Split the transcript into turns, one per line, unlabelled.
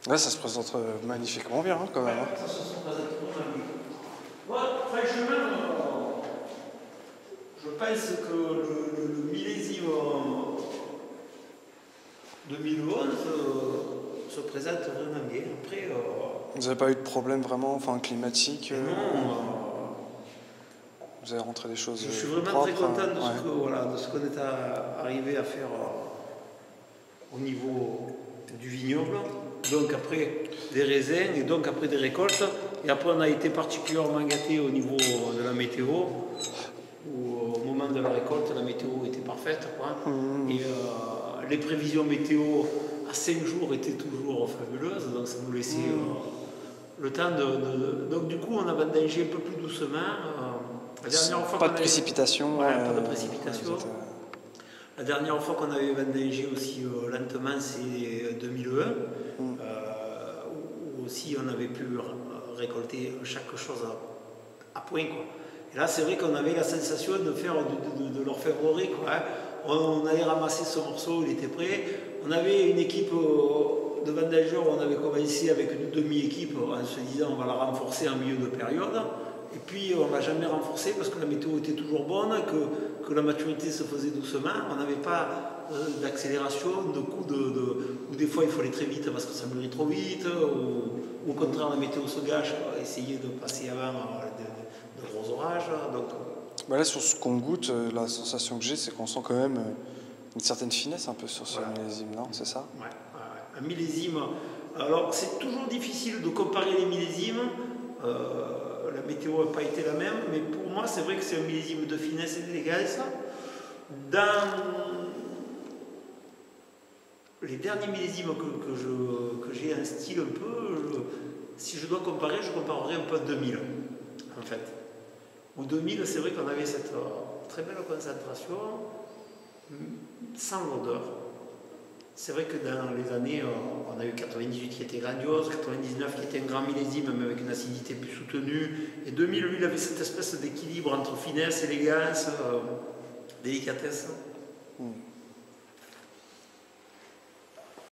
Ouais, ça se présente magnifiquement bien quand même.
Ouais, ça se présente magnifiquement. Moi, franchement, je pense que le millésime 2011 se présente vraiment bien. Après,
Vous n'avez pas eu de problème vraiment, enfin climatique
non,
vous avez rentré des choses
je suis vraiment
propres,
très content de
ouais.
ce que, voilà, de ce qu'on est arrivé à faire au niveau du vignoble. Donc après des raisins et donc après des récoltes. Et après on a été particulièrement gâtés au niveau de la météo, où au moment de la récolte la météo était parfaite, quoi. Et les prévisions météo à 5 jours étaient toujours fabuleuses, donc ça nous laissait le temps donc du coup on a vendangé un peu plus doucement. La dernière fois
Pas
qu'on
de
avait...
précipitation.
Ouais, pas de précipitation.
Vous êtes,
La dernière fois qu'on avait vendangé aussi lentement, c'est 2001, où aussi on avait pu récolter chaque chose à point, quoi. Et là, c'est vrai qu'on avait la sensation de faire de l'orfèvrerie, quoi, hein. On allait ramasser ce morceau, il était prêt. On avait une équipe de vendageurs, on avait commencé avec une demi-équipe en se disant on va la renforcer en milieu de période. Et puis on ne l'a jamais renforcé parce que la météo était toujours bonne, que la maturité se faisait doucement. On n'avait pas d'accélération, de coup ou des fois il faut aller très vite parce que ça mûrit trop vite, ou au contraire la météo se gâche, essayer de passer avant de gros orages. Donc,
bah là, sur ce qu'on goûte, la sensation que j'ai, c'est qu'on sent quand même une certaine finesse un peu sur ce
voilà.
millésime, non? C'est ça?
Ouais, un millésime. Alors c'est toujours difficile de comparer les millésimes. La météo n'a pas été la même, mais pour moi c'est vrai que c'est un millésime de finesse et d'élégance. Dans les derniers millésimes que j'ai un style un peu, si je dois comparer, je comparerais un peu à 2000 en fait. Au 2000, c'est vrai qu'on avait cette très belle concentration, sans l'odeur. C'est vrai que dans les années, on a eu 98 qui était grandiose, 99 qui était un grand millésime, mais avec une acidité plus soutenue. Et 2000, lui, il avait cette espèce d'équilibre entre finesse, élégance, délicatesse.